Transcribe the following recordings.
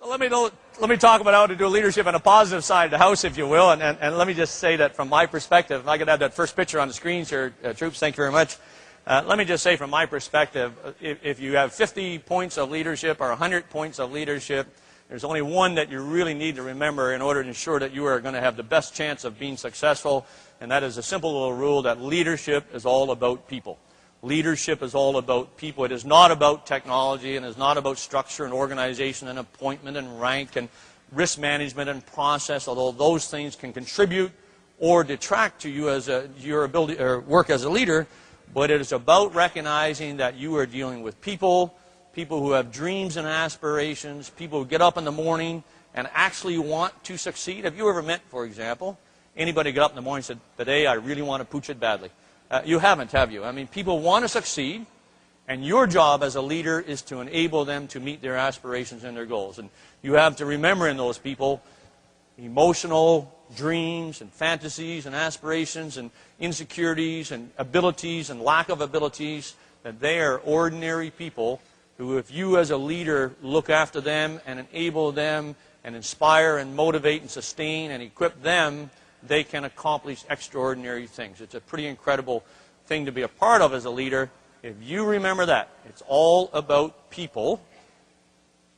Let me talk about how to do leadership on a positive side of the house, if you will, and let me just say that from my perspective, if I could have that first picture on the screens here, troops, thank you very much. Let me just say from my perspective, if you have 50 points of leadership or 100 points of leadership, there's only one that you really need to remember in order to ensure that you are going to have the best chance of being successful, and that is a simple little rule that leadership is all about people. Leadership is all about people. It is not about technology, and it is not about structure and organization and appointment and rank and risk management and process, although those things can contribute or detract to you as your ability or work as a leader. But it is about recognizing that you are dealing with people who have dreams and aspirations, people who get up in the morning and actually want to succeed. Have you ever met, for example, anybody get up in the morning and said, "Today I really want to pooch it badly"? You haven't, have you? I mean, people want to succeed, and your job as a leader is to enable them to meet their aspirations and their goals. And you have to remember in those people emotional dreams and fantasies and aspirations and insecurities and abilities and lack of abilities, that they are ordinary people who, if you as a leader look after them and enable them and inspire and motivate and sustain and equip them, they can accomplish extraordinary things. It's a pretty incredible thing to be a part of as a leader. If you remember that, it's all about people,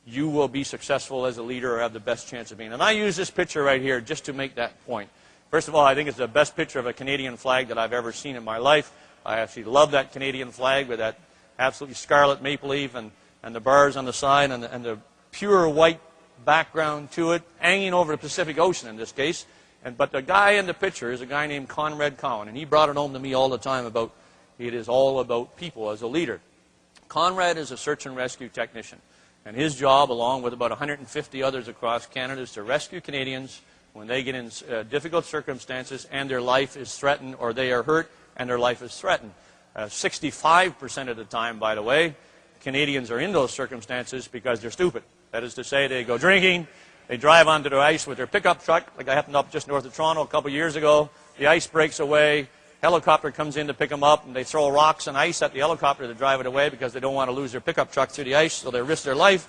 you will be successful as a leader or have the best chance of being. And I use this picture right here just to make that point. First of all, I think it's the best picture of a Canadian flag that I've ever seen in my life. I actually love that Canadian flag with that absolutely scarlet maple leaf and the bars on the side and the pure white background to it, hanging over the Pacific Ocean in this case. But the guy in the picture is a guy named Conrad Cowan, and he brought it home to me all the time about it is all about people as a leader. Conrad is a search and rescue technician, and his job, along with about 150 others across Canada, is to rescue Canadians when they get in difficult circumstances and their life is threatened, or they are hurt and their life is threatened. 65% of the time, by the way, Canadians are in those circumstances because they're stupid. That is to say, they go drinking, they drive onto the ice with their pickup truck, like I happened up just north of Toronto a couple of years ago. The ice breaks away, helicopter comes in to pick them up, and they throw rocks and ice at the helicopter to drive it away because they don't want to lose their pickup truck through the ice, so they risk their life.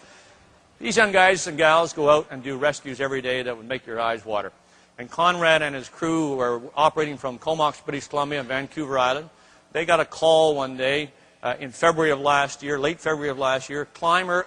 These young guys and gals go out and do rescues every day that would make your eyes water. And Conrad and his crew were operating from Comox, British Columbia, and Vancouver Island. They got a call one day in February of last year, late February of last year.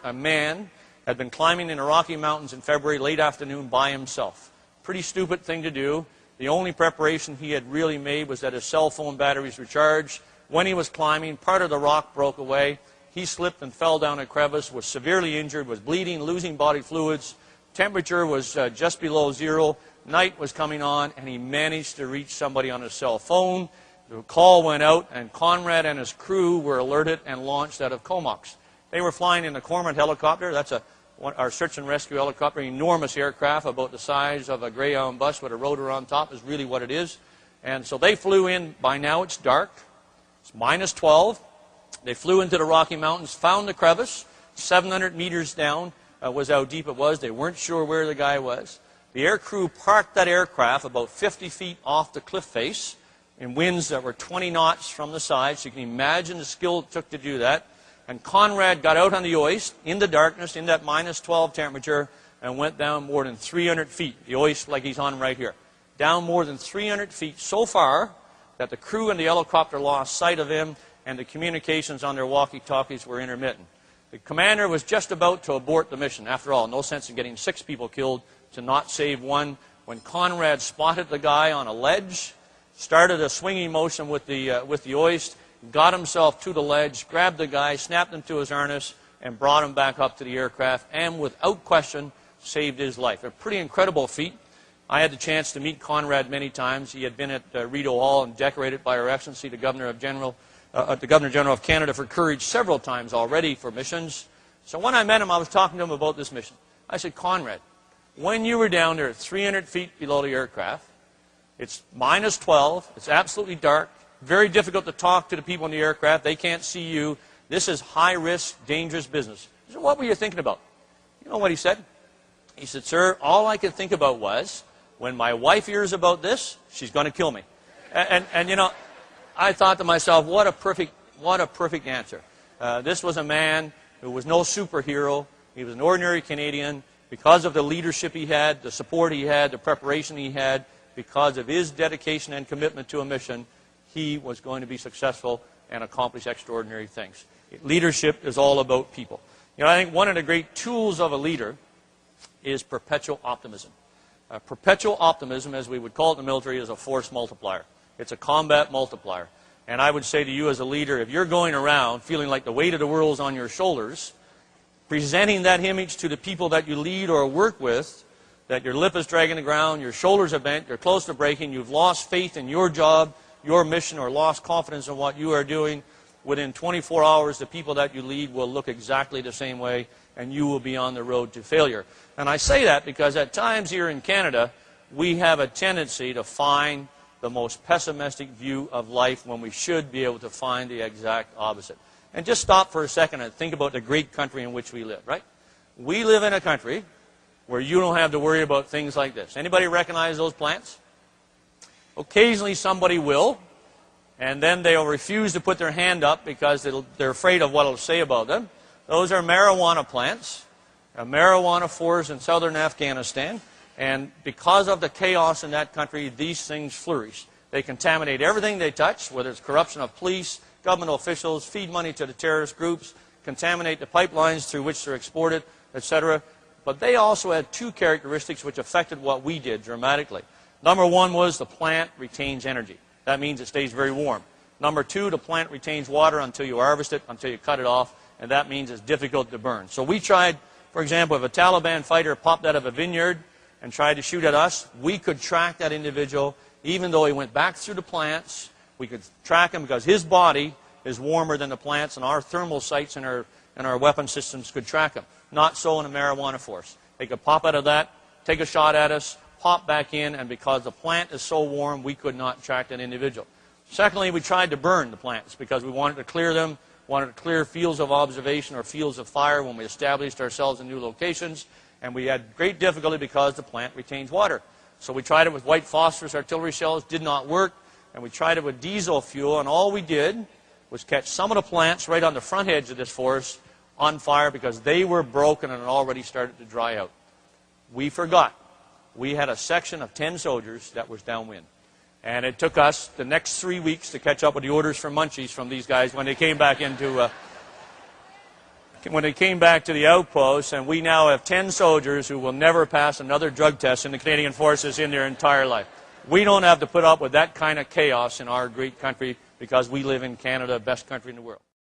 A man, had been climbing in the Rocky Mountains in February, late afternoon, by himself. Pretty stupid thing to do. The only preparation he had really made was that his cell phone batteries were charged. When he was climbing, part of the rock broke away. He slipped and fell down a crevice, was severely injured, was bleeding, losing body fluids. Temperature was just below zero. Night was coming on, and he managed to reach somebody on his cell phone. The call went out, and Conrad and his crew were alerted and launched out of Comox. They were flying in the Cormorant helicopter. That's our search and rescue helicopter, enormous aircraft, about the size of a Greyhound bus with a rotor on top is really what it is. And so they flew in. By now it's dark. It's minus 12. They flew into the Rocky Mountains, found the crevice. 700 meters down was how deep it was. They weren't sure where the guy was. The air crew parked that aircraft about 50 feet off the cliff face in winds that were 20 knots from the side. So you can imagine the skill it took to do that. And Conrad got out on the ice in the darkness, in that minus 12 temperature, and went down more than 300 feet. The ice like he's on right here. Down more than 300 feet so far that the crew and the helicopter lost sight of him, and the communications on their walkie-talkies were intermittent. The commander was just about to abort the mission. After all, no sense in getting 6 people killed to not save one. When Conrad spotted the guy on a ledge, started a swinging motion with the hoist, got himself to the ledge, grabbed the guy, snapped him to his harness, and brought him back up to the aircraft, and without question, saved his life. A pretty incredible feat. I had the chance to meet Conrad many times. He had been at Rideau Hall and decorated by Her Excellency, the Governor General of Canada for courage several times already for missions. So when I met him, I was talking to him about this mission. I said, Conrad, when you were down there at 300 feet below the aircraft, it's minus 12, it's absolutely dark, very difficult to talk to the people in the aircraft. They can't see you. This is high-risk, dangerous business. I said, what were you thinking about? You know what he said? He said, sir, all I could think about was, when my wife hears about this, she's going to kill me. And you know, I thought to myself, what a perfect answer. This was a man who was no superhero. He was an ordinary Canadian. because of the leadership he had, the support he had, the preparation he had, because of his dedication and commitment to a mission, he was going to be successful and accomplish extraordinary things. Leadership is all about people. I think one of the great tools of a leader is perpetual optimism. Perpetual optimism, as we would call it in the military, is a force multiplier. It's a combat multiplier. And I would say to you as a leader, if you're going around feeling like the weight of the world is on your shoulders, presenting that image to the people that you lead or work with, that your lip is dragging the ground, your shoulders are bent, you're close to breaking, you've lost faith in your job, your mission, or lost confidence in what you are doing, within 24 hours, the people that you lead will look exactly the same way, and you will be on the road to failure. And I say that because at times here in Canada, we have a tendency to find the most pessimistic view of life when we should be able to find the exact opposite. And just stop for a second and think about the great country in which we live, right? We live in a country where you don't have to worry about things like this. Anybody recognize those plants? Occasionally somebody will, and then they'll refuse to put their hand up because they're afraid of what it'll say about them. Those are marijuana plants, a marijuana forest in southern Afghanistan, and because of the chaos in that country, these things flourish. They contaminate everything they touch, whether it's corruption of police, government officials, feed money to the terrorist groups, contaminate the pipelines through which they're exported, etc. But they also had two characteristics which affected what we did dramatically. Number one was the plant retains energy. That means it stays very warm. Number two, the plant retains water until you harvest it, until you cut it off, and that means it's difficult to burn. So we tried, for example, if a Taliban fighter popped out of a vineyard and tried to shoot at us, we could track that individual even though he went back through the plants. We could track him because his body is warmer than the plants, and our thermal sights and our weapon systems could track him. Not so in a marijuana forest. They could pop out of that, take a shot at us, pop back in, and because the plant is so warm, we could not track that individual. Secondly, we tried to burn the plants because we wanted to clear them, wanted to clear fields of observation or fields of fire when we established ourselves in new locations, and we had great difficulty because the plant retains water. So we tried it with white phosphorus artillery shells, did not work, and we tried it with diesel fuel, and all we did was catch some of the plants right on the front edge of this forest on fire because they were broken and had already started to dry out. We forgot. We had a section of 10 soldiers that was downwind. And it took us the next 3 weeks to catch up with the orders for munchies from these guys when they came back into when they came back to the outpost. And we now have 10 soldiers who will never pass another drug test in the Canadian Forces in their entire life. We don't have to put up with that kind of chaos in our great country because we live in Canada, best country in the world.